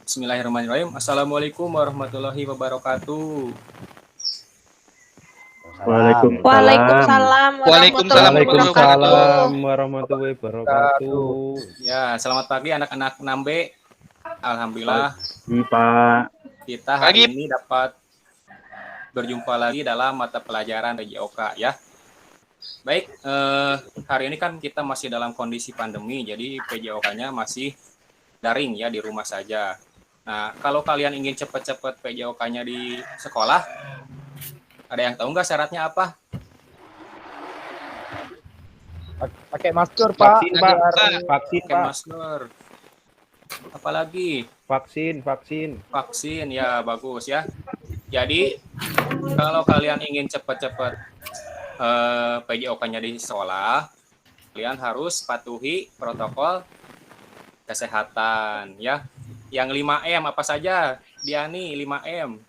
Bismillahirrahmanirrahim. Assalamualaikum warahmatullahi wabarakatuh. Waalaikumsalam warahmatullahi Waalaikumsalam wabarakatuh. warahmatullahi wabarakatuh. Ya, selamat pagi anak-anak 6B. Alhamdulillah Pak. kita hari ini dapat berjumpa lagi dalam mata pelajaran PJOK ya. Baik, hari ini kan kita masih dalam kondisi pandemi, jadi PJOK-nya masih daring ya, di rumah saja. Nah, kalau kalian ingin cepat-cepat PJOK-nya di sekolah, ada yang tahu nggak syaratnya apa? Pakai masker, Pak. Vaksin, Pak. Vaksin, Pakai Pak. masker. Apalagi Vaksin. ya, bagus ya. Jadi kalau kalian ingin cepat-cepat PJOK-nya di sekolah, kalian harus patuhi protokol kesehatan ya. Yang 5M apa saja? Diani, 5M.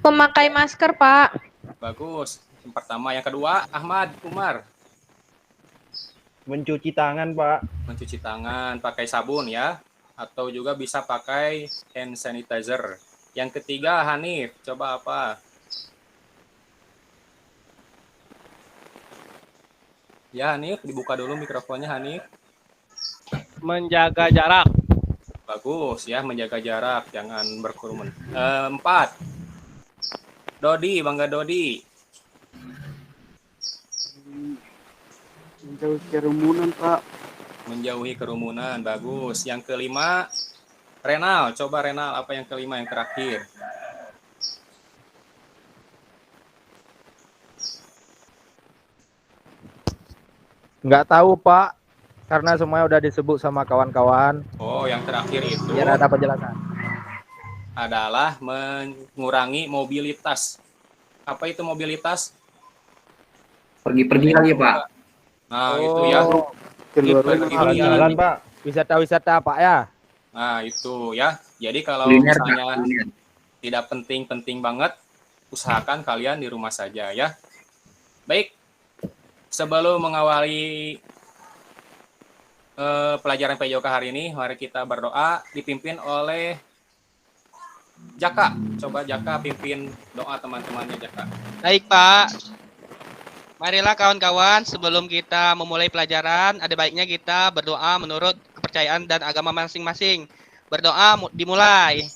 Memakai masker, Pak. Bagus. Yang pertama, yang kedua, Ahmad, Umar. Mencuci tangan, Pak. Mencuci tangan pakai sabun ya, atau juga bisa pakai hand sanitizer. Yang ketiga, Hanif, coba apa? Ya, Hanif, dibuka dulu mikrofonnya, Hanif. Menjaga jarak. Bagus ya, menjaga jarak, jangan berkerumun. 4. Dodi, Bangga Dodi. Menjauhi kerumunan, Pak. Menjauhi kerumunan, bagus. Yang kelima, Renal. Coba Renal, apa yang kelima, yang terakhir? Nggak tahu, Pak. Karena semuanya udah disebut sama kawan-kawan. Oh, yang terakhir itu Biar ada penjelasan. adalah mengurangi mobilitas. Apa itu mobilitas? Pergi-pergi lagi, Pak. Nah, itu ya. Jalan-jalan, Pak. Wisata-wisata, Pak ya. Nah, itu ya. Jadi kalau Kuliner, Pak. misalnya Kuliner. tidak penting-penting banget, usahakan kalian di rumah saja ya. Baik, sebelum mengawali pelajaran PJOK hari ini, mari kita berdoa dipimpin oleh Jaka. Coba Jaka pimpin doa teman-temannya, Jaka. Baik, Pak. Marilah kawan-kawan, sebelum kita memulai pelajaran, ada baiknya kita berdoa menurut kepercayaan dan agama masing-masing. Berdoa dimulai.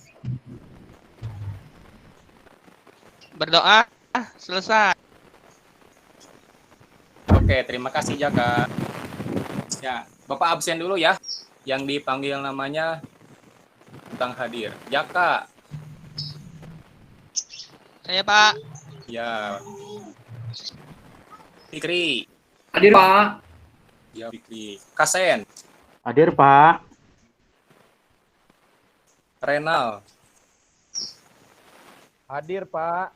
Berdoa selesai. Oke, terima kasih Jaka. Ya, Bapak absen dulu ya. Yang dipanggil namanya tentang hadir. Jaka. Saya, Pak. Ya. Fikri. Hadir, Pak. Ya, Fikri. Kasen. Hadir, Pak. Renal. Hadir, Pak.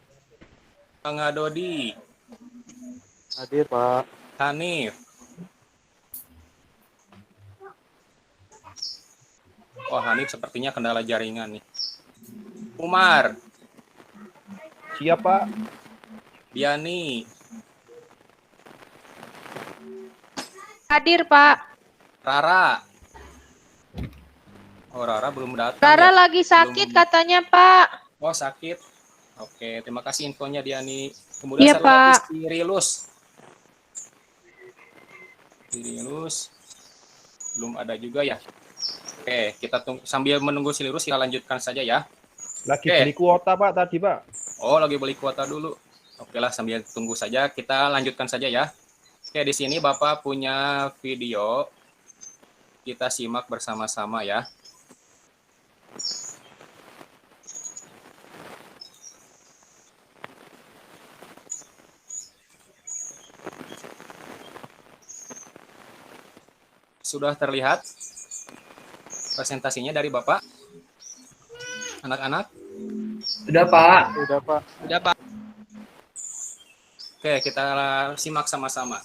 Bangga Dodi. Hadir, Pak. Hanif. Oh, Hanif sepertinya kendala jaringan nih. Umar. Siap, Pak. Diani. Hadir, Pak. Rara. Oh, Rara belum datang. Rara ya? lagi sakit katanya, Pak. Oh, sakit. Oke, terima kasih infonya Diani. Kemudian Iya, satu lagi Pak. Rilus. Rilus belum ada juga ya. Oke, kita sambil menunggu si Rilus kita lanjutkan saja ya. Lagi Oke. beli kuota, Pak, tadi, Pak. Oh, lagi beli kuota dulu. Oke lah, sambil tunggu saja kita lanjutkan saja ya. Oke, di sini Bapak punya video. Kita simak bersama-sama ya. Sudah terlihat presentasinya dari Bapak? Anak-anak? Sudah, Pak. Sudah, Pak. Udah, Pak. Oke, kita simak sama-sama.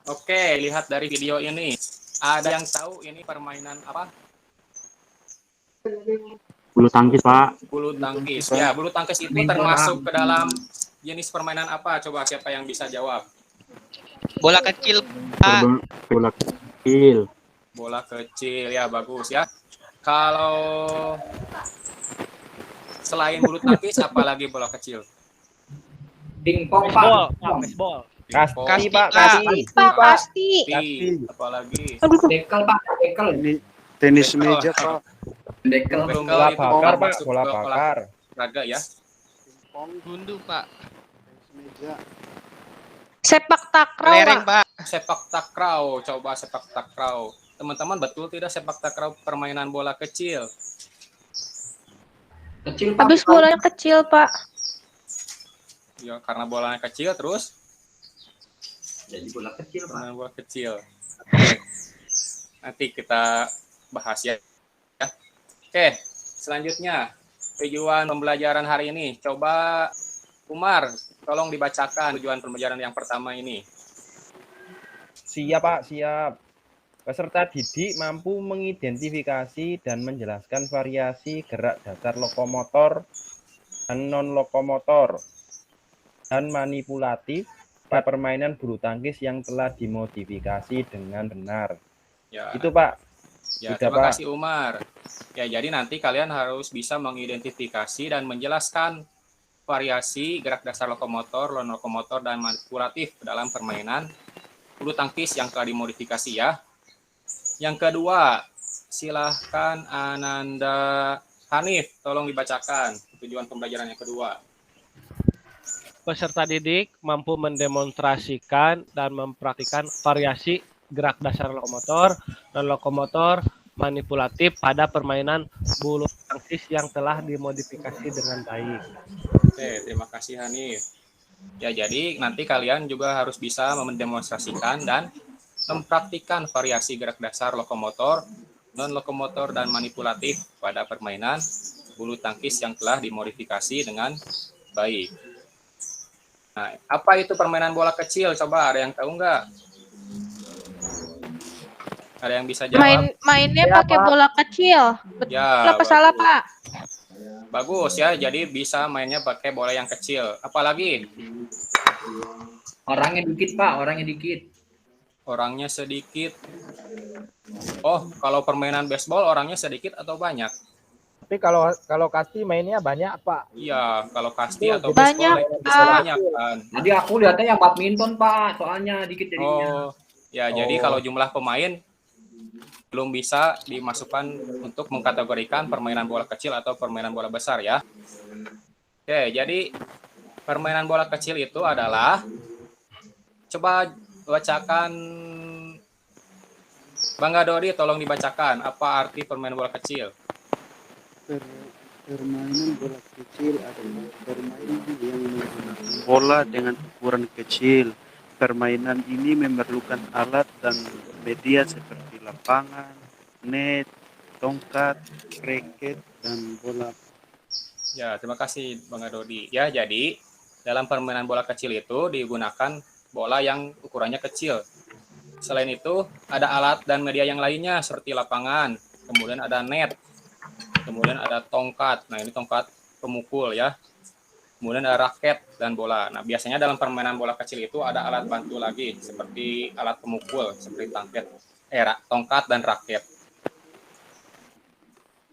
Oke, lihat dari video ini. Ada yang tahu ini permainan apa? Bulu tangkis, Pak. Bulu tangkis. Ya, bulu tangkis itu termasuk ke dalam jenis permainan apa? Coba siapa yang bisa jawab? Bola kecil, Pak. Bola kecil. Bola kecil, ya bagus ya. Kalau selain bulu tangkis, apalagi bola kecil? Pingpong, Pak. Baseball. Kasti, Pak. Kasti. Kasti. Pak, pasti. Apalagi? Dekel, Pak. Dekel. Tenis meja, Pak. Dekel. Bola Itu bakar, Pak. masuk Bola ke bakar. olahraga ya. Gundu, Pak. Tenis meja. Sepak takraw, Kelereng, Pak. Pak. Sepak takraw, coba sepak takraw. Teman-teman betul tidak sepak takraw permainan bola kecil? Kecil, Pak. Habis bolanya kecil, Pak. Ya, karena bolanya kecil terus Jadi bola kecil, Pak. permainan bola kecil. Oke. Nanti kita bahas ya. Oke, selanjutnya tujuan pembelajaran hari ini. Coba Umar, tolong dibacakan tujuan pembelajaran yang pertama ini. Siap, Pak. Siap. Peserta didik mampu mengidentifikasi dan menjelaskan variasi gerak dasar lokomotor dan non-lokomotor dan manipulatif pada permainan bulu tangkis yang telah dimodifikasi dengan benar. Ya, Itu, Pak. ya Sudah, terima Pak. kasih Umar. Ya, jadi nanti kalian harus bisa mengidentifikasi dan menjelaskan variasi gerak dasar lokomotor, non-lokomotor, dan manipulatif dalam permainan bulu tangkis yang telah dimodifikasi ya. Yang kedua, silahkan Ananda Hanif, tolong dibacakan tujuan pembelajaran yang kedua. Peserta didik mampu mendemonstrasikan dan mempraktikkan variasi gerak dasar lokomotor dan lokomotor manipulatif pada permainan bulu tangkis yang telah dimodifikasi dengan baik. Oke, terima kasih Hanif. Ya, jadi nanti kalian juga harus bisa mendemonstrasikan dan mempraktikkan variasi gerak dasar lokomotor, non-lokomotor, dan manipulatif pada permainan bulu tangkis yang telah dimodifikasi dengan baik. Nah, apa itu permainan bola kecil? Coba ada yang tahu nggak? Ada yang bisa jawab? Mainnya pakai bola kecil. Betul Ya, apa salah, bagus. Pak? Bagus ya, jadi bisa mainnya pakai bola yang kecil. Apalagi Orangnya dikit, Pak. Orangnya dikit. orangnya sedikit. Oh, kalau permainan baseball orangnya sedikit atau banyak? Tapi kalau kasti mainnya banyak, Pak. Iya, kalau kasti atau Banyak, baseball bisa Pak. banyak kan. Tadi aku lihatnya yang badminton, Pak. Soalnya dikit jadinya. Oh, ya jadi kalau jumlah pemain belum bisa dimasukkan untuk mengkategorikan permainan bola kecil atau permainan bola besar ya. Oke, jadi permainan bola kecil itu adalah, coba bacakan Bang Gadori, tolong dibacakan apa arti permainan bola kecil. Permainan bola kecil adalah permainan yang menggunakan bola dengan ukuran kecil. Permainan ini memerlukan alat dan media seperti lapangan, net, tongkat, raket, dan bola. Ya, terima kasih Bang Gadori. Ya, jadi dalam permainan bola kecil itu digunakan bola yang ukurannya kecil. Selain itu, ada alat dan media yang lainnya seperti lapangan, kemudian ada net, kemudian ada tongkat. Nah, ini tongkat pemukul ya. Kemudian ada raket dan bola. Nah, biasanya dalam permainan bola kecil itu ada alat bantu lagi seperti alat pemukul, seperti tongkat dan raket.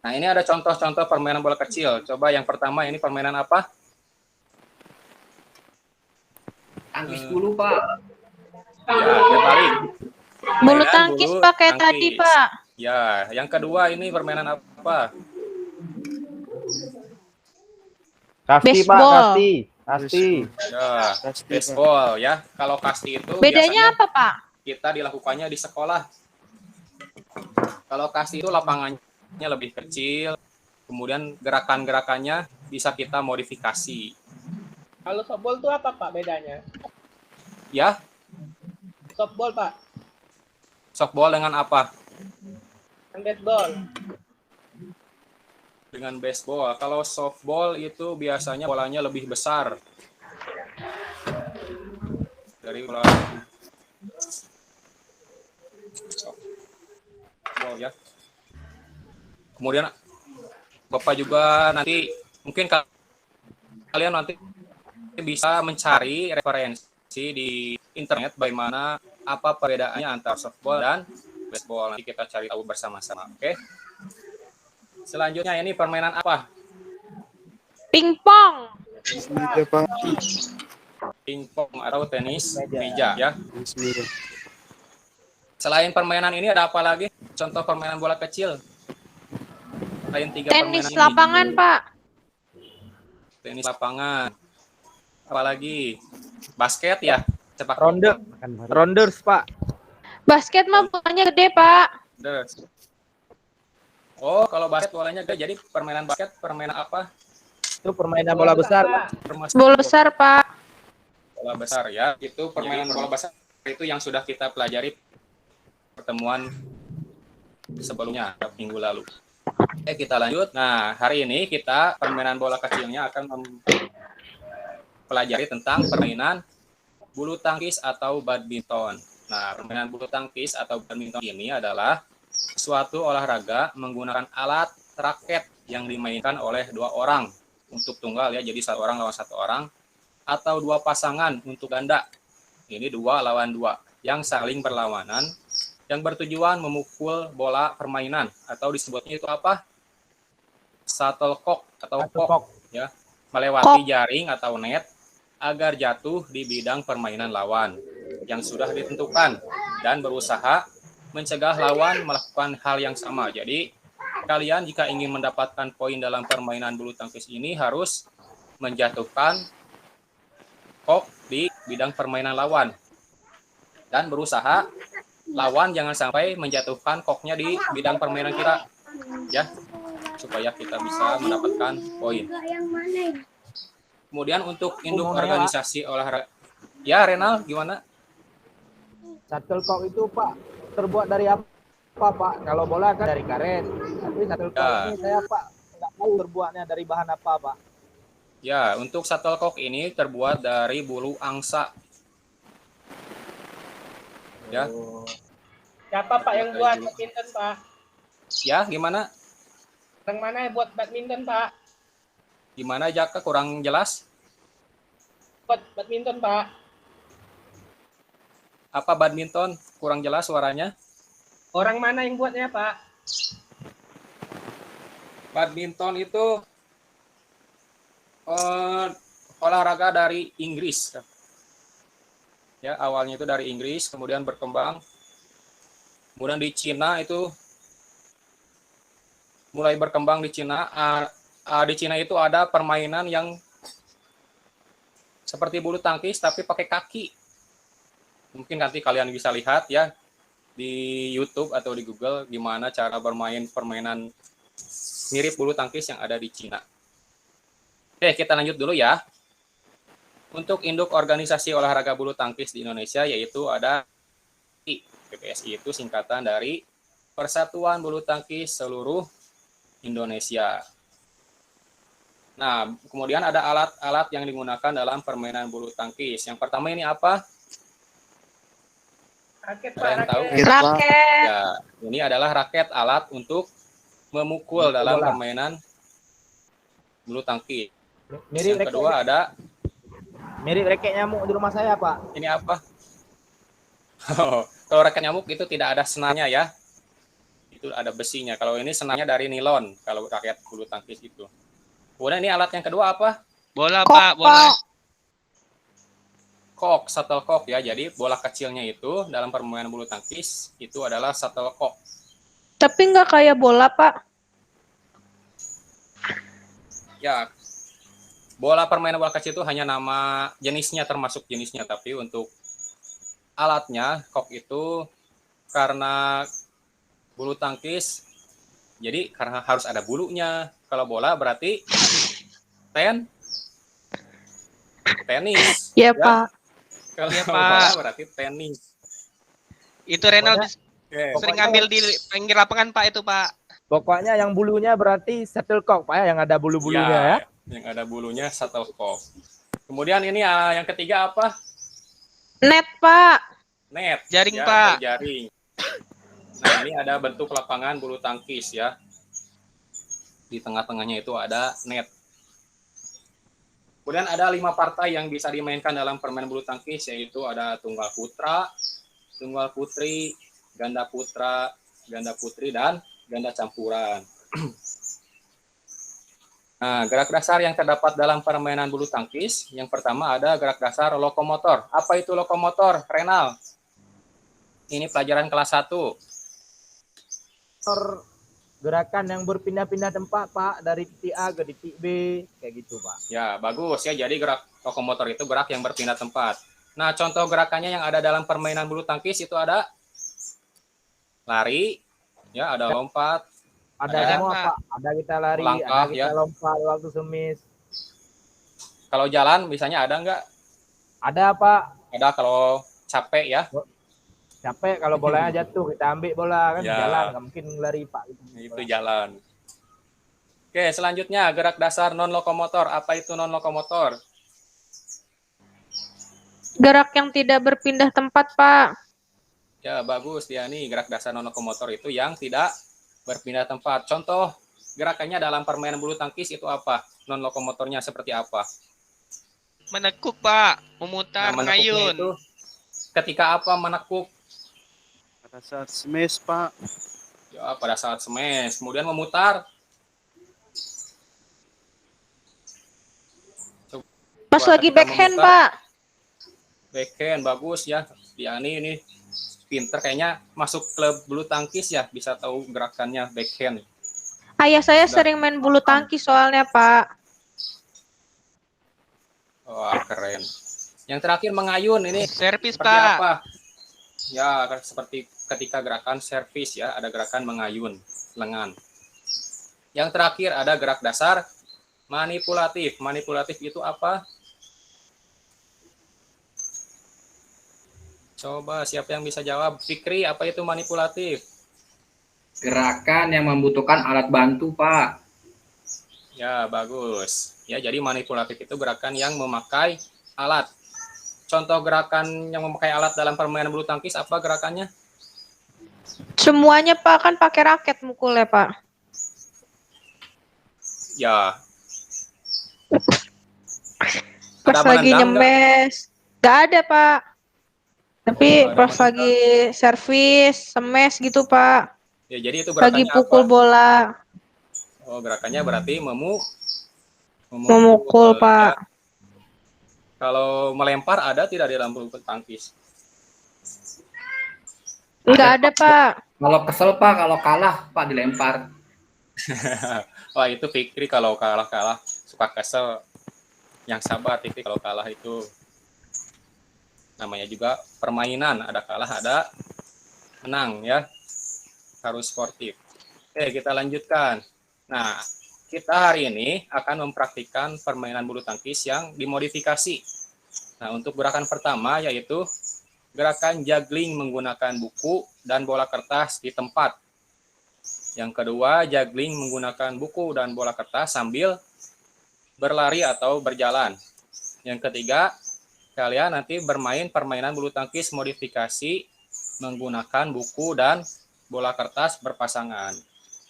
Nah, ini ada contoh-contoh permainan bola kecil. Coba yang pertama, ini permainan apa? Tangkis dulu, Pak. Ya, terbalik. Bulu Permainan tangkis bulu pakai tangkis. tadi, Pak. Ya, yang kedua ini permainan apa? Kasti, Pak. Baseball. Kasti. Kasti. Ya, Kasti, Pak. baseball ya. Kalau kasti itu Bedanya biasanya apa, Pak? kita dilakukannya di sekolah. Kalau kasti itu lapangannya lebih kecil, kemudian gerakan-gerakannya bisa kita modifikasi. Kalau softball itu apa, Pak, bedanya? Ya, Softball, Pak. softball dengan apa? Baseball. Dengan baseball. Kalau softball itu biasanya bolanya lebih besar dari bola softball ya. Kemudian Bapak juga nanti mungkin kalian nanti bisa mencari referensi di internet bagaimana apa perbedaannya antara softball dan baseball. Nanti kita cari tahu bersama-sama. Oke. Selanjutnya ini permainan apa? Pingpong. Meja, Pak. Pingpong atau tenis meja ya. Tenis meja. Selain permainan ini ada apa lagi? Contoh permainan bola kecil. Selain 3 Tenis permainan lapangan, Pak. ini. Tenis lapangan. Apalagi basket ya, sepak Ronde. Rounders, Pak. Basket mah bolanya gede, Pak. bola. Oh, kalau basket bolanya gede. Jadi permainan basket permainan apa? Itu permainan bola besar, Pak. Termasuk Bola besar, Pak. bola besar ya. Itu permainan bola besar itu yang sudah kita pelajari pertemuan sebelumnya minggu lalu. Oke, kita lanjut. Nah, hari ini kita permainan bola kecilnya akan mempelajari tentang permainan bulu tangkis atau badminton. Nah, permainan bulu tangkis atau badminton ini adalah suatu olahraga menggunakan alat raket yang dimainkan oleh 2 orang untuk tunggal ya, jadi 1 orang lawan 1 orang, atau 2 pasangan untuk ganda. Ini 2 lawan 2 yang saling berlawanan, yang bertujuan memukul bola permainan atau disebutnya itu apa? Shuttlecock atau kok ya, melewati jaring atau net agar jatuh di bidang permainan lawan yang sudah ditentukan dan berusaha mencegah lawan melakukan hal yang sama. Jadi kalian jika ingin mendapatkan poin dalam permainan bulu tangkis ini harus menjatuhkan kok di bidang permainan lawan dan berusaha lawan jangan sampai menjatuhkan koknya di bidang permainan kita ya, supaya kita bisa mendapatkan poin. Kemudian untuk induk organisasi olahraga ya, Renal gimana? Shuttlecock itu, Pak, terbuat dari apa, Pak? Kalau bola kan dari karet. Tapi shuttlecock ini saya, Pak, nggak tahu terbuatnya dari bahan apa, Pak. Ya, untuk shuttlecock ini terbuat dari bulu angsa. Ya. Siapa, Pak, yang buat badminton, Pak? Ya, gimana? Yang mana yang buat badminton, Pak? Gimana Jaka, kurang jelas? Buat badminton, Pak. Apa badminton? Kurang jelas suaranya. Orang mana yang buatnya, Pak? Badminton itu olahraga dari Inggris. Ya, awalnya itu dari Inggris, kemudian berkembang. Kemudian di Cina itu mulai berkembang di Cina. Di Cina itu ada permainan yang seperti bulu tangkis tapi pakai kaki. Mungkin nanti kalian bisa lihat ya di YouTube atau di Google gimana cara bermain permainan mirip bulu tangkis yang ada di Cina. Oke, kita lanjut dulu ya. Untuk induk organisasi olahraga bulu tangkis di Indonesia yaitu ada PPSI, itu singkatan dari Persatuan Bulu Tangkis Seluruh Indonesia. Nah, kemudian ada alat-alat yang digunakan dalam permainan bulu tangkis. Yang pertama ini apa? Raket, Kalian Pak. tahu? Raket. Ya, ini adalah raket, alat untuk memukul dalam permainan bulu tangkis. Mirip Yang kedua ada mirip raket nyamuk di rumah saya, Pak. ini apa? Kalau raket nyamuk itu tidak ada senarnya ya. Itu ada besinya. Kalau ini senarnya dari nilon kalau raket bulu tangkis itu. Kemudian ini alat yang kedua apa? Bola, Kok, Pak, bola. Kok, shuttlecock ya. Jadi bola kecilnya itu dalam permainan bulu tangkis itu adalah shuttlecock. Tapi nggak kayak bola, Pak. Ya, bola permainan bola kecil itu hanya nama jenisnya, termasuk jenisnya, tapi untuk alatnya kok itu karena bulu tangkis, jadi karena harus ada bulunya. Kalau bola berarti tenis. Ya, Pak. Kalau Iya, bola Pak. berarti tenis. Itu Renal Pokoknya- Oke. Sering ngambil di pinggir lapangan Pak itu Pak. Pokoknya yang bulunya berarti shuttlecock Pak ya, yang ada bulu-bulunya ya. Yang ada bulunya shuttlecock. Kemudian ini yang ketiga apa? Net, Pak. Net. Jaring, ya, Pak. atau jaring. Nah, ini ada bentuk lapangan bulu tangkis ya. Di tengah-tengahnya itu ada net. Kemudian ada 5 partai yang bisa dimainkan dalam permainan bulu tangkis, yaitu ada tunggal putra, tunggal putri, ganda putra, ganda putri, dan ganda campuran. Nah, gerak dasar yang terdapat dalam permainan bulu tangkis, yang pertama ada gerak dasar lokomotor. Apa itu lokomotor, Renal? Ini pelajaran kelas 1. Gerakan yang berpindah-pindah tempat Pak, dari titik A ke titik B, kayak gitu Pak. Ya, bagus ya. Jadi gerak lokomotor itu gerak yang berpindah tempat. Nah, contoh gerakannya yang ada dalam permainan bulu tangkis itu ada lari, ya, ada lompat, Ada Ada, semua Pak. Pak, ada kita lari, Melangkah, ada kita ya. lompat waktu semis. kalau jalan misalnya ada nggak? Ada Pak, Ada kalau capek ya. capek kalau bolanya jatuh, kita ambil bola kan Ya. jalan, nggak mungkin lari Pak. Itu jalan. Oke, selanjutnya gerak dasar non lokomotor. Apa itu non lokomotor? Gerak yang tidak berpindah tempat, Pak. Ya, bagus dia nih. Gerak dasar non lokomotor itu yang tidak berpindah tempat. Contoh gerakannya dalam permainan bulu tangkis itu apa? Non lokomotornya seperti apa? Menekuk Pak, memutar, menekuknya mengayun. itu ketika apa menekuk? Pada saat smash, Pak. Ya, pada saat smash. Kemudian memutar. Pas Coba lagi ketika backhand, memutar. Pak. Backhand bagus ya. Diani ini pinter kayaknya masuk klub bulu tangkis ya, bisa tahu gerakannya backhand. Ayah saya Udah. sering main bulu tangkis soalnya, Pak. Wah, keren. Yang terakhir mengayun ini Servis seperti Pak. apa? Ya, seperti ketika gerakan servis ya, ada gerakan mengayun lengan. Yang terakhir ada gerak dasar manipulatif. Manipulatif itu apa? Coba siapa yang bisa jawab? Fikri, apa itu manipulatif? Gerakan yang membutuhkan alat bantu, Pak. Ya, bagus. Ya, jadi manipulatif itu gerakan yang memakai alat. Contoh gerakan yang memakai alat dalam permainan bulu tangkis apa gerakannya? Semuanya, Pak, kan pakai raket mukulnya, Pak. Ya. Pas Ada lagi menendang nggak? nyemes. Nggak ada, Pak. Tapi Nggak ada pas menendang. lagi servis, semes gitu, Pak. Ya, jadi itu Lagi gerakannya pukul apa? bola. Oh, gerakannya berarti Memukul, Pak. Ya. Kalau melempar ada tidak di dalam bulu tangkis? Nggak ada, Pak. Kalau kesel, Pak, kalau kalah, Pak, dilempar. Wah, itu Fikri kalau kalah suka kesel. Yang sabar Fikri kalau kalah itu. Namanya juga permainan, ada kalah, ada menang ya. Harus sportif. Oke, kita lanjutkan. Nah, kita hari ini akan mempraktikkan permainan bulu tangkis yang dimodifikasi. Nah, untuk gerakan pertama yaitu gerakan juggling menggunakan buku dan bola kertas di tempat. Yang kedua, juggling menggunakan buku dan bola kertas sambil berlari atau berjalan. Yang ketiga, kalian nanti bermain permainan bulu tangkis modifikasi menggunakan buku dan bola kertas berpasangan.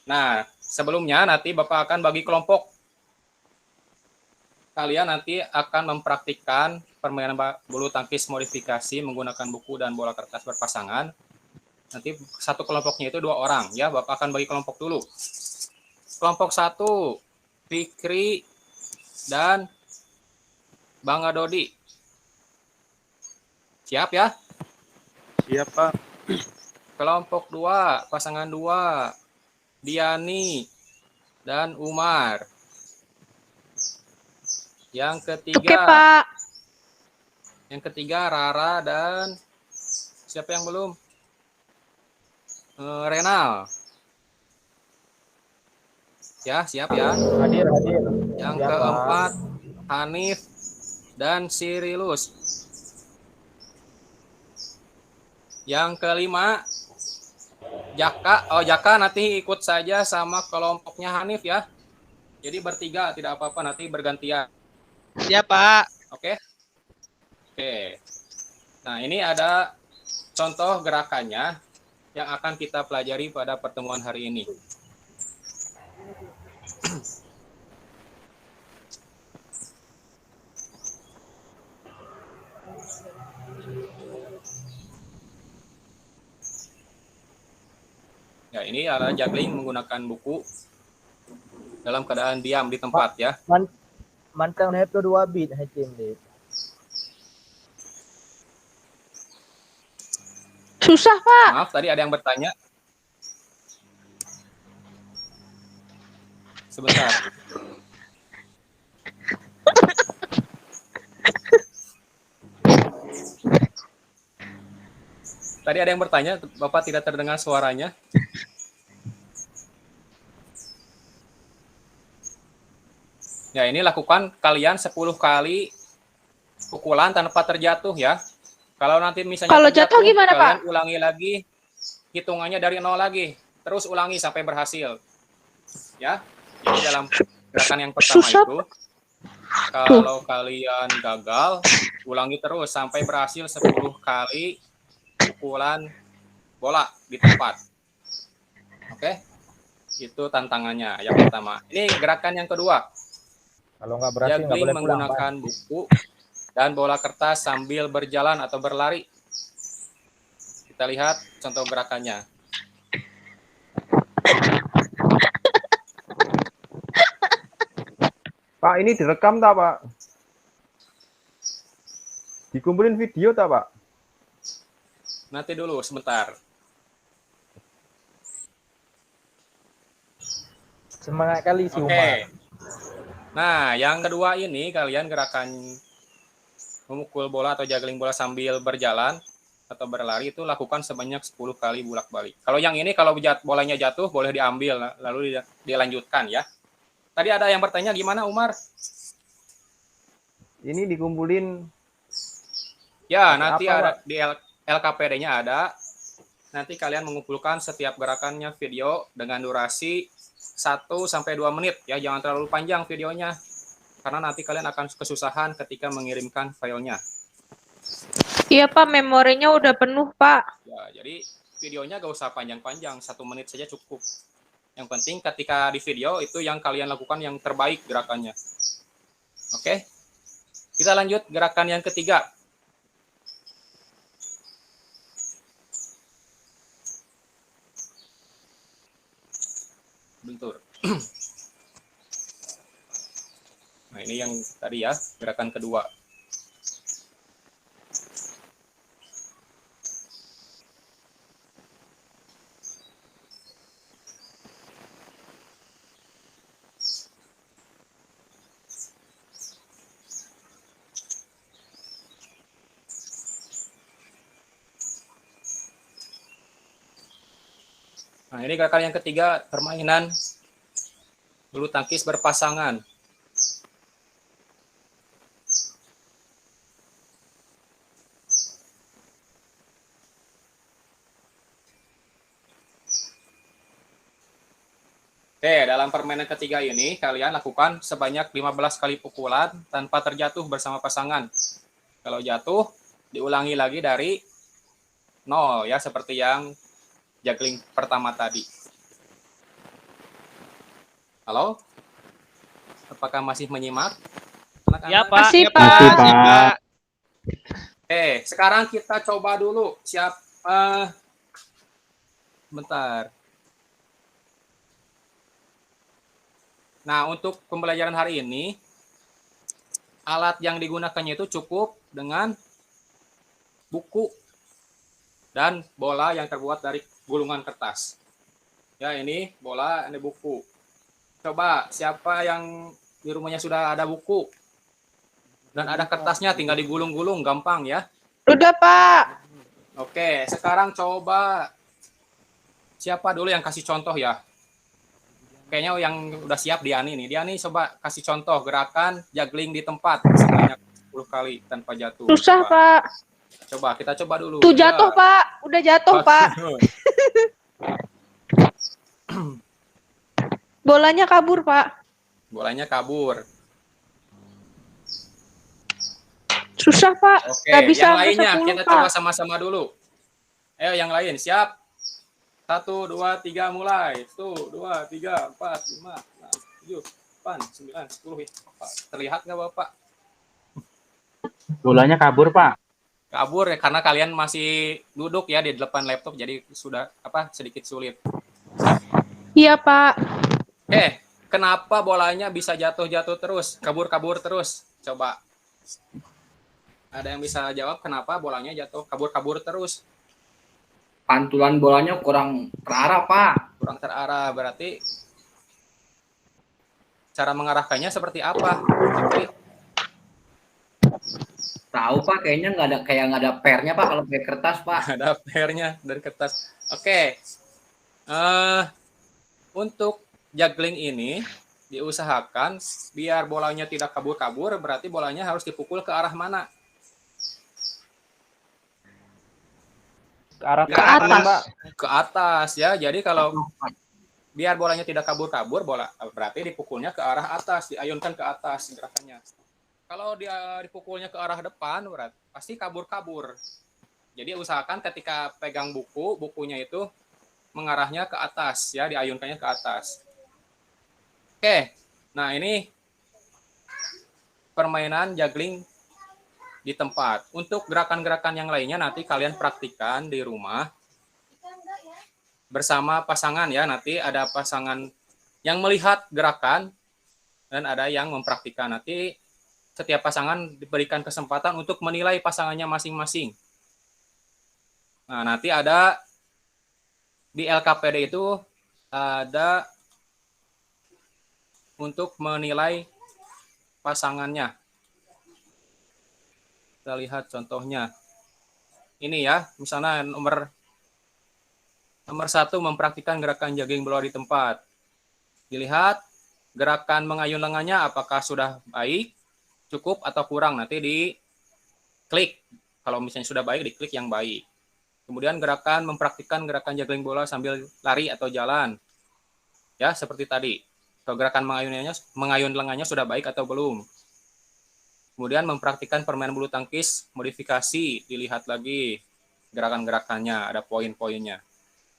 Nah, sebelumnya nanti Bapak akan bagi kelompok. Kalian nanti akan mempraktikkan permainan bulu tangkis modifikasi menggunakan buku dan bola kertas berpasangan. Nanti satu kelompoknya itu 2 orang ya. Bapak akan bagi kelompok dulu. Kelompok 1, Fikri dan Bang Adodi. Siap ya? Siap, Pak. Kelompok 2, pasangan 2, Diani dan Umar. Yang Oke, ketiga, Pak. Rara dan siapa yang belum? Renal. Ya, siap ya. Hadir. Yang Siap, Pak. keempat, Hanif dan Sirilus. Yang kelima, Jaka nanti ikut saja sama kelompoknya Hanif ya. Jadi bertiga tidak apa-apa, nanti bergantian. Siap, Pak. Oke. Oke. Nah, ini ada contoh gerakannya yang akan kita pelajari pada pertemuan hari ini. Ya, ini adalah juggling menggunakan buku dalam keadaan diam di tempat ya. Mantang hep 2 bit hai tim deh. Susah, Pak. Maaf, tadi ada yang bertanya. Sebentar. Tadi ada yang bertanya, Bapak tidak terdengar suaranya. Ya, ini lakukan kalian 10 kali pukulan tanpa terjatuh ya. Kalau nanti misalnya Kalau jatuh gimana, kalian Pak? ulangi lagi, hitungannya dari 0 lagi. Terus ulangi sampai berhasil. Ya, jadi dalam gerakan yang pertama Susah. itu, kalau kalian gagal, ulangi terus sampai berhasil 10 kali pukulan bola di tempat. Oke, itu tantangannya yang pertama. Ini gerakan yang kedua. Kalau nggak berhasil nggak Juggling boleh pulang, Pak. menggunakan buku dan bola kertas sambil berjalan atau berlari. Kita lihat contoh gerakannya. Pak, ini direkam tak, Pak? Dikumpulin video tak, Pak? Nanti dulu, sebentar. Semangat kali si Oke. Umar. Nah, yang kedua ini kalian gerakan memukul bola atau juggling bola sambil berjalan atau berlari itu lakukan sebanyak 10 kali bolak-balik. Kalau yang ini kalau bolanya jatuh boleh diambil lalu dilanjutkan ya. Tadi ada yang bertanya gimana Umar? Ini dikumpulin. Ya, Pakai nanti apa, ada Pak? di LKPD-nya ada. Nanti kalian mengumpulkan setiap gerakannya video dengan durasi 1 sampai 2 menit ya, jangan terlalu panjang videonya. Karena nanti kalian akan kesusahan ketika mengirimkan filenya. Iya, Pak, memorinya udah penuh, Pak. Ya, jadi videonya gak usah panjang-panjang, 1 menit saja cukup. Yang penting ketika di video itu yang kalian lakukan yang terbaik gerakannya. Oke? Kita lanjut gerakan yang ketiga. Bentur. Nah, ini yang tadi ya, gerakan kedua. Nah, ini gerakan yang ketiga, permainan bulu tangkis berpasangan. Oke, dalam permainan ketiga ini, kalian lakukan sebanyak 15 kali pukulan tanpa terjatuh bersama pasangan. Kalau jatuh, diulangi lagi dari 0, ya, seperti yang juggling pertama tadi. Halo? Apakah masih menyimak? Ya, Pak. Masih, Ya, Pak. Masih, Pak. Pak. Sekarang kita coba dulu. Bentar. Nah, untuk pembelajaran hari ini, alat yang digunakannya itu cukup dengan buku dan bola yang terbuat dari gulungan kertas. Ya, ini bola, ini buku. Coba, siapa yang di rumahnya sudah ada buku dan ada kertasnya, tinggal digulung-gulung, gampang ya. Udah, Pak. Oke, sekarang coba siapa dulu yang kasih contoh ya? Kayaknya yang udah siap Diani nih. Diani coba kasih contoh gerakan juggling di tempat sebanyak 10 kali tanpa jatuh. Susah, Coba. Pak. Coba kita coba dulu. Tuh jatuh, Pak. Udah jatuh, Pak. Bolanya kabur, Pak. Bolanya kabur. Susah, Pak. Oke, Nggak bisa yang sampai lainnya 10, kita Pak. coba sama-sama dulu. Ayo yang lain, siap? 1, 2, 3, mulai. 1, 2, 3, 4, 5, 6, 7, 8, 9, 10. Pak, terlihat nggak Bapak? Bolanya kabur, Pak. Kabur ya, karena kalian masih duduk ya di depan laptop, jadi sudah sedikit sulit. Iya, Pak. Oke, kenapa bolanya bisa jatuh-jatuh terus, kabur-kabur terus? Coba. Ada yang bisa jawab kenapa bolanya jatuh kabur-kabur terus? Pantulan bolanya kurang terarah, Pak. Kurang terarah, berarti cara mengarahkannya seperti apa? Oke. Tahu, Pak, kayaknya nggak ada pernya, Pak, kalau pakai kertas, Pak. Ada pairnya dari kertas. Oke. Untuk juggling ini diusahakan biar bolanya tidak kabur-kabur, berarti bolanya harus dipukul ke arah mana? Ke arah Ke atas. Pak. Ke atas ya. Jadi kalau biar bolanya tidak kabur-kabur, berarti dipukulnya ke arah atas, diayunkan ke atas gerakannya. Kalau dia dipukulnya ke arah depan, berarti pasti kabur-kabur. Jadi usahakan ketika pegang bukunya itu mengarahnya ke atas ya, diayunkannya ke atas. Oke, nah ini permainan juggling di tempat. Untuk gerakan-gerakan yang lainnya nanti kalian praktikkan di rumah bersama pasangan ya. Nanti ada pasangan yang melihat gerakan dan ada yang mempraktikkan. Nanti setiap pasangan diberikan kesempatan untuk menilai pasangannya masing-masing. Nah, nanti ada di LKPD itu ada untuk menilai pasangannya. Kita lihat contohnya. Ini ya, misalnya nomor 1 mempraktikkan gerakan jogging bola di tempat. Dilihat gerakan mengayun lengannya apakah sudah baik, cukup atau kurang, nanti diklik. Kalau misalnya sudah baik, diklik yang baik. Kemudian mempraktikkan gerakan juggling bola sambil lari atau jalan. Ya, seperti tadi. Kalau gerakan mengayun lengannya sudah baik atau belum. Kemudian mempraktikkan permainan bulu tangkis, modifikasi, dilihat lagi gerakan-gerakannya, ada poin-poinnya.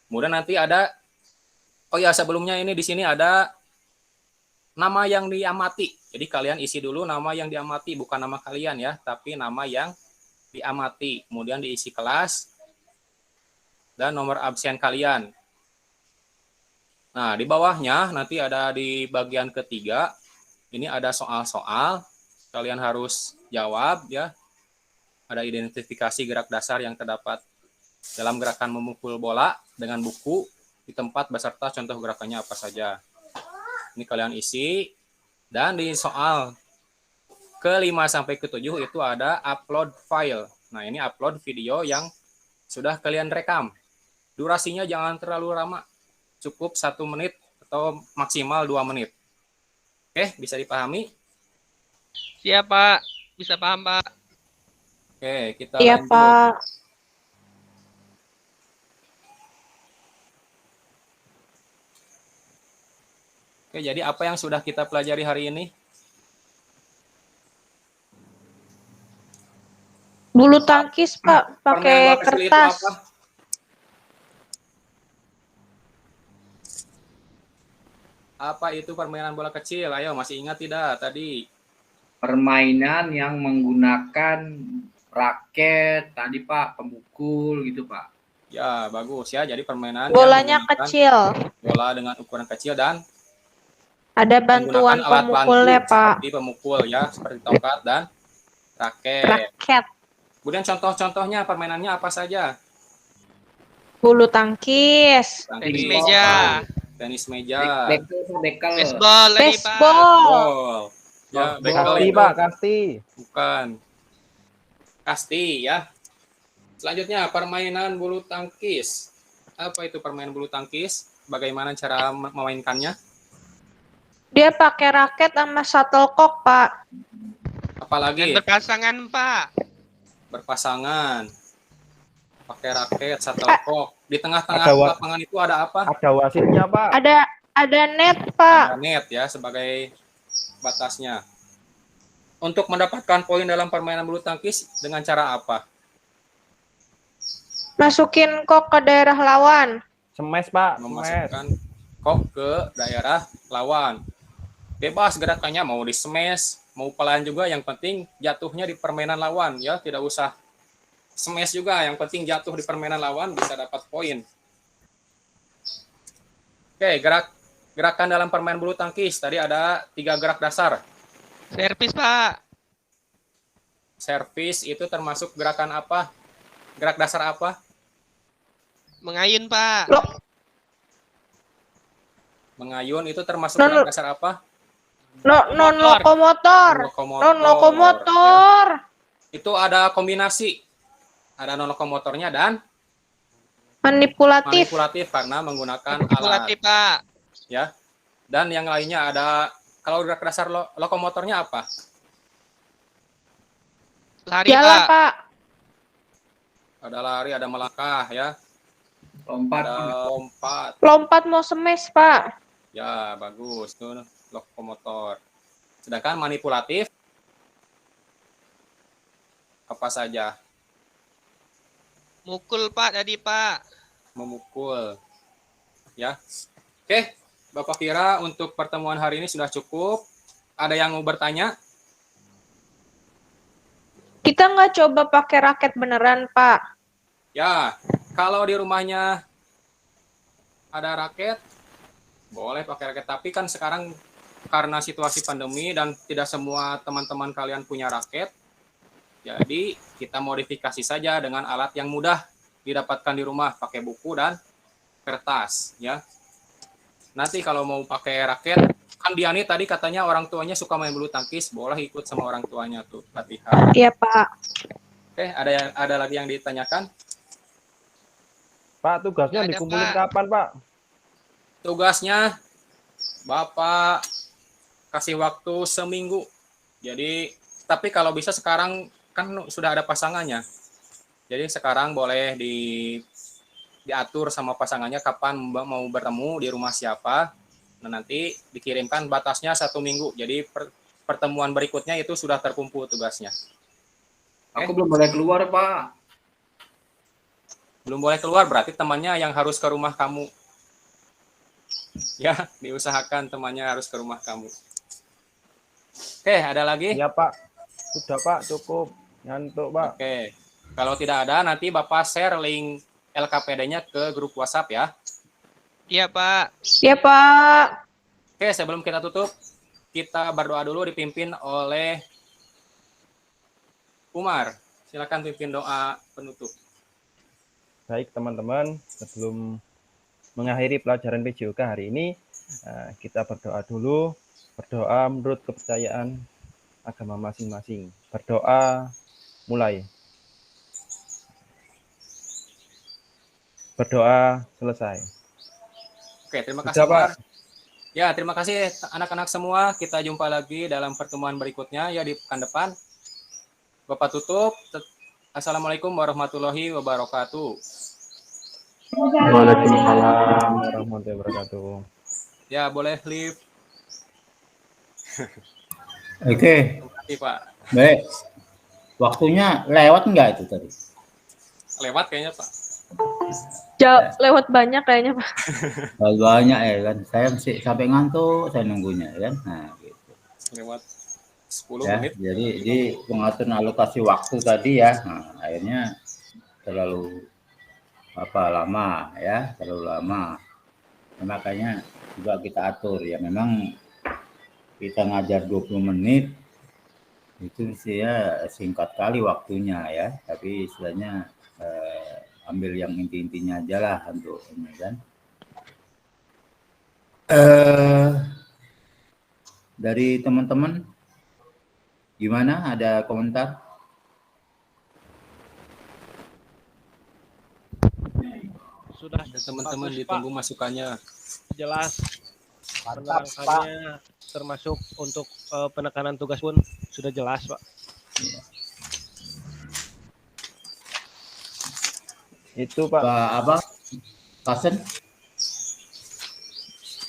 Kemudian nanti ada, sebelumnya ini di sini ada nama yang diamati. Jadi kalian isi dulu nama yang diamati, bukan nama kalian ya, tapi nama yang diamati. Kemudian diisi kelas dan nomor absen kalian. Nah, di bawahnya nanti ada di bagian ketiga, ini ada soal-soal, kalian harus jawab ya. Ada identifikasi gerak dasar yang terdapat dalam gerakan memukul bola dengan buku di tempat beserta contoh gerakannya apa saja. Ini kalian isi, dan di soal ke-5 sampai ke-7 itu ada upload file. Nah, ini upload video yang sudah kalian rekam. Durasinya jangan terlalu lama, cukup 1 menit atau maksimal 2 menit. Oke, bisa dipahami? Siap, Pak. Bisa paham, Pak. Oke, kita Iya, lanjut. Pak. Oke, jadi apa yang sudah kita pelajari hari ini? Bulu tangkis, Pak, Permainan pakai bola kecil itu kertas. apa? Apa itu permainan bola kecil? Ayo, masih ingat tidak tadi? Permainan yang menggunakan raket tadi, Pak, pemukul gitu, Pak. Ya, bagus ya. Jadi permainan Bolanya yang menggunakan kecil. bola dengan ukuran kecil dan Ada bantuan menggunakan alat pemukulnya, bantu Pak. seperti pemukul ya, seperti tongkat dan raket. Raket. Kemudian contoh-contohnya permainannya apa saja? Bulu tangkis. Tenis meja. Tenis meja. Bekel. Baseball lagi, Pak. Baseball. Ball. Ya, bekel Kasti, itu Pak, kasti. bukan. Kasti ya. Selanjutnya permainan bulu tangkis. Apa itu permainan bulu tangkis? Bagaimana cara memainkannya? Dia pakai raket sama shuttlecock, Pak. Apalagi Dan berpasangan, Pak. berpasangan. Pakai raket, shuttlecock. Di tengah-tengah Ada lapangan itu ada apa? Ada wasitnya, Pak. Ada net, Pak. Ada net ya sebagai batasnya. Untuk mendapatkan poin dalam permainan bulu tangkis dengan cara apa? Masukin kok ke daerah lawan. Smash, Pak. Smash. Memasukkan kok ke daerah lawan. Bebas gerakannya, mau di smash, mau pelan juga, yang penting jatuhnya di permainan lawan ya, tidak usah smash juga, yang penting jatuh di permainan lawan bisa dapat poin. Oke, gerakan dalam permainan bulu tangkis tadi ada 3 gerak dasar. Servis, Pak. Servis itu termasuk gerakan apa? Gerak dasar apa? Mengayun, Pak. Mengayun itu termasuk gerak dasar apa? Non lokomotor. Non lokomotor. Ya. Itu ada kombinasi. Ada non lokomotornya dan Manipulatif. manipulatif karena menggunakan Manipulatif, alat. Pak. Ya. Dan yang lainnya ada, kalau gerak dasar lokomotornya apa? Lari, Jalan, Pak. Pak. Ada lari, ada melangkah ya. Lompat. Ada lompat. Lompat mau smash, Pak. Ya, bagus tuh lokomotor. Sedangkan manipulatif apa saja? Mukul, Pak, tadi, Pak. Memukul. Ya. Oke, Bapak kira untuk pertemuan hari ini sudah cukup. Ada yang mau bertanya? Kita nggak coba pakai raket beneran, Pak. Ya, kalau di rumahnya ada raket, boleh pakai raket. Tapi kan sekarang karena situasi pandemi dan tidak semua teman-teman kalian punya raket, jadi kita modifikasi saja dengan alat yang mudah didapatkan di rumah, pakai buku dan kertas, ya. Nanti kalau mau pakai raket, kan Diani tadi katanya orang tuanya suka main bulu tangkis, boleh ikut sama orang tuanya tuh latihan. Iya, Pak. Oke, ada lagi yang ditanyakan? Pak, tugasnya Ada, dikumpulin Pak. kapan, Pak? Tugasnya Bapak kasih waktu seminggu. Jadi, tapi kalau bisa sekarang kan sudah ada pasangannya. Jadi sekarang boleh diatur sama pasangannya kapan mau bertemu di rumah siapa. Nah, nanti dikirimkan batasnya 1 minggu. Jadi pertemuan berikutnya itu sudah terkumpul tugasnya. Aku belum boleh keluar, Pak. Belum boleh keluar, berarti temannya yang harus ke rumah kamu. Ya, diusahakan temannya harus ke rumah kamu. Oke, ada lagi? Iya, Pak. Sudah, Pak. Cukup. Ngantuk, Pak. Oke. Kalau tidak ada, nanti Bapak share link LKPD-nya ke grup WhatsApp ya. Iya, Pak. Iya, Pak. Oke, sebelum kita tutup, kita berdoa dulu dipimpin oleh Umar. Silakan pimpin doa penutup. Baik, teman-teman. Sebelum mengakhiri pelajaran PJOK hari ini, kita berdoa dulu. Berdoa menurut kepercayaan agama masing-masing. Berdoa mulai. Berdoa selesai. Oke, terima kasih Sudah, Pak. Umar. Ya, terima kasih anak-anak semua. Kita jumpa lagi dalam pertemuan berikutnya ya di pekan depan. Bapak tutup. Assalamualaikum warahmatullahi wabarakatuh. Waalaikumsalam warahmatullahi wabarakatuh. Ya, boleh live. Oke, Terima kasih, Pak. baik. Waktunya lewat enggak itu tadi? Lewat kayaknya, Pak. Lewat banyak kayaknya, Pak. Banyak ya kan. Saya masih sampai ngantuk saya nunggunya ya kan. Nah, gitu. Lewat 10 Ya, menit. jadi di pengaturan alokasi waktu tadi ya. Nah, akhirnya terlalu lama ya, terlalu lama. Nah, makanya juga kita atur ya, memang kita ngajar 20 menit itu sih ya singkat kali waktunya ya, tapi istilahnya ambil yang inti-intinya aja lah untuk ini kan. Dari teman-teman gimana, ada komentar? Sudah Ada teman-teman bagus, ditunggu Pak. masukannya. Jelas Mantap, Pak. penerangkannya, termasuk untuk penekanan tugas pun sudah jelas, Pak. Itu, Pak. Pak Kasen?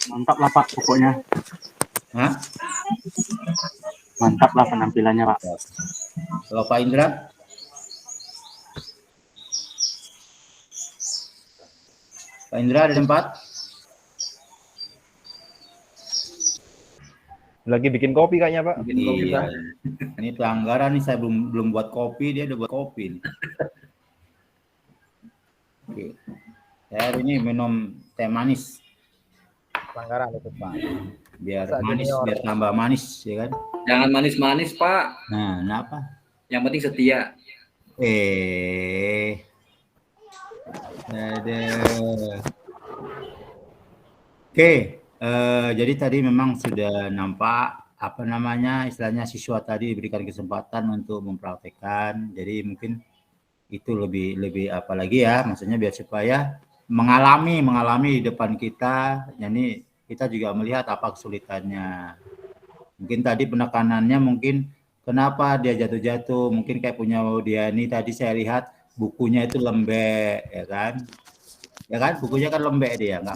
Mantap lah Pak pokoknya. Hah? Mantap lah penampilannya Pak. Kalau Pak Indra? Pak Indra ada tempat? Lagi bikin kopi kayaknya Pak. Iya. Ini pelanggaran nih, saya belum buat kopi, dia udah buat kopi nih. Oke. Saya hari ini minum teh manis. Pelanggaran itu Pak. Biar Masa manis, junior. biar tambah manis, ya kan? Jangan manis-manis, Pak. Nah, kenapa? Yang penting setia. Aduh. Oke, jadi tadi memang sudah nampak apa namanya istilahnya siswa tadi diberikan kesempatan untuk mempraktekkan. Jadi mungkin itu lebih apa lagi ya, maksudnya biar supaya mengalami di depan kita. Jadi kita juga melihat apa kesulitannya. Mungkin tadi penekanannya mungkin kenapa dia jatuh-jatuh, mungkin kayak punya Diani tadi saya lihat bukunya itu lembek, ya kan? Ya kan, bukunya kan lembek dia, enggak.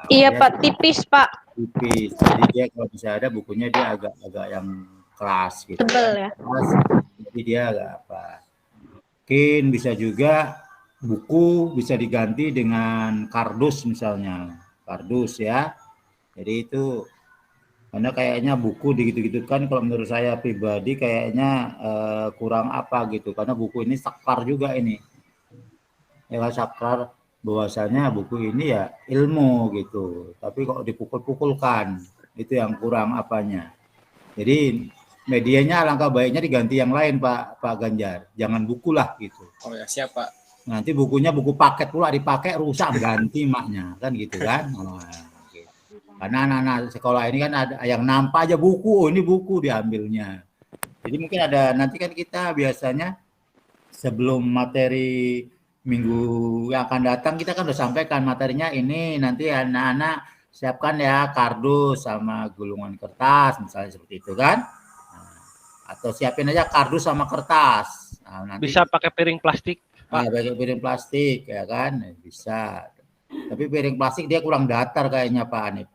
Iya Dia Pak, tipis Pak. tipis. Jadi dia kalau bisa ada bukunya dia agak yang keras gitu. Tebel ya. Keras, jadi dia agak apa. Mungkin bisa juga buku bisa diganti dengan kardus misalnya. Kardus ya. Jadi itu karena kayaknya buku gitu-gitu kan kalau menurut saya pribadi kayaknya kurang apa gitu. Karena buku ini saklar juga ini. Ya kan, saklar bahwasanya buku ini ya ilmu gitu. Tapi kok dipukul-pukulkan itu yang kurang apanya. Jadi medianya alangkah baiknya diganti yang lain Pak Ganjar. Jangan buku lah gitu. Oh ya, siap Pak. Nanti bukunya buku paket pula dipakai rusak ganti maknya kan gitu kan. Gitu. Karena anak-anak sekolah ini kan ada yang nampak aja buku, ini buku diambilnya. Jadi mungkin ada nanti kan kita biasanya sebelum materi minggu yang akan datang kita kan udah sampaikan materinya ini nanti anak-anak siapkan ya kardus sama gulungan kertas misalnya seperti itu kan. Atau siapin aja kardus sama kertas. Nah, nanti Bisa pakai piring plastik. pakai piring plastik ya kan bisa. Tapi piring plastik dia kurang datar kayaknya Pak Anip.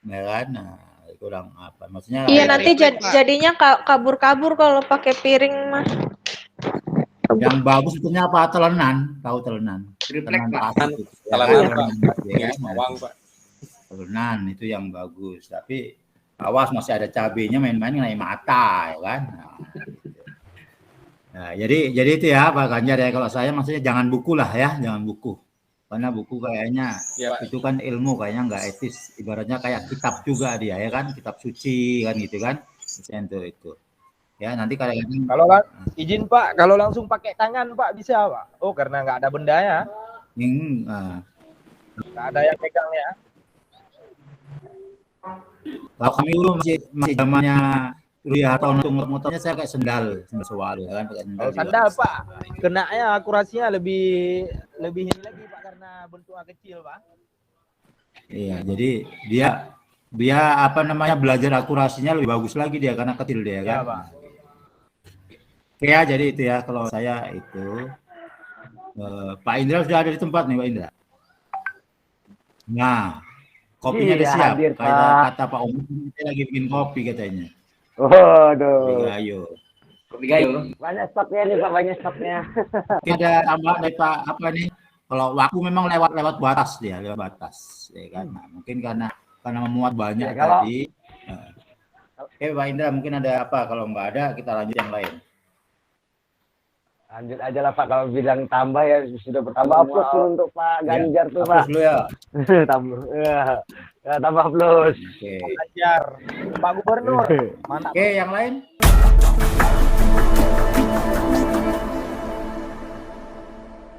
Ya kan? Nah, kurang apa? Maksudnya Iya nanti jadinya kabur-kabur kalau pakai piring mah. yang bagus itunya apa? Telenan, tahu telenan. Telenan plastik gitu, ya Telenan, kan? Pak. Ya, Bawang Pak. telenan itu yang bagus. Tapi awas masih ada cabenya main-main naik mata ya kan. Nah, jadi itu ya Pak Ganjar ya kalau saya maksudnya jangan buku lah ya, jangan buku. Karena buku kayaknya Ya, Pak. itu kan ilmu kayaknya nggak etis. Ibaratnya kayak kitab juga dia ya kan, kitab suci kan gitu kan. Itu. Ya nanti kalau izin Pak, kalau langsung pakai tangan Pak bisa Pak? Oh karena nggak ada benda ya, nggak ada yang pegangnya. kalau kami dulu masih zamannya Ruya atau untuk motornya saya kayak sendal sewal ya kan pakai sendal. Kalau juga sandal bisa. Pak, kenanya akurasinya lebihin lagi Pak karena bentuknya kecil Pak. Iya, jadi dia apa namanya belajar akurasinya lebih bagus lagi dia karena kecil dia kan. Ya, Pak. Oke ya, jadi itu ya kalau saya itu Pak Indra sudah ada di tempat nih Pak Indra. Nah, kopinya udah siap. hadir, Kayak Pak. kata Pak Om, kita lagi bikin kopi katanya. Waduh. Ayo. Kopi gayo. Banyak stoknya nih Pak, banyak stoknya. Ada tambahan dari Pak apa nih? Kalau waktu memang lewat batas dia, lewat batas, ya kan. Nah, mungkin karena memuat banyak Ya, kalau- tadi. Oke Pak Indra, mungkin ada apa? Kalau nggak ada, kita lanjut yang lain. Lanjut aja lah Pak, kalau bilang tambah ya sudah bertambah plus dulu untuk Pak Ganjar tuh Pak. Hapus dulu ya. tambah, ya, tambah plus. Oke. Ganjar, Pak Gubernur, mantap. Oke, yang lain.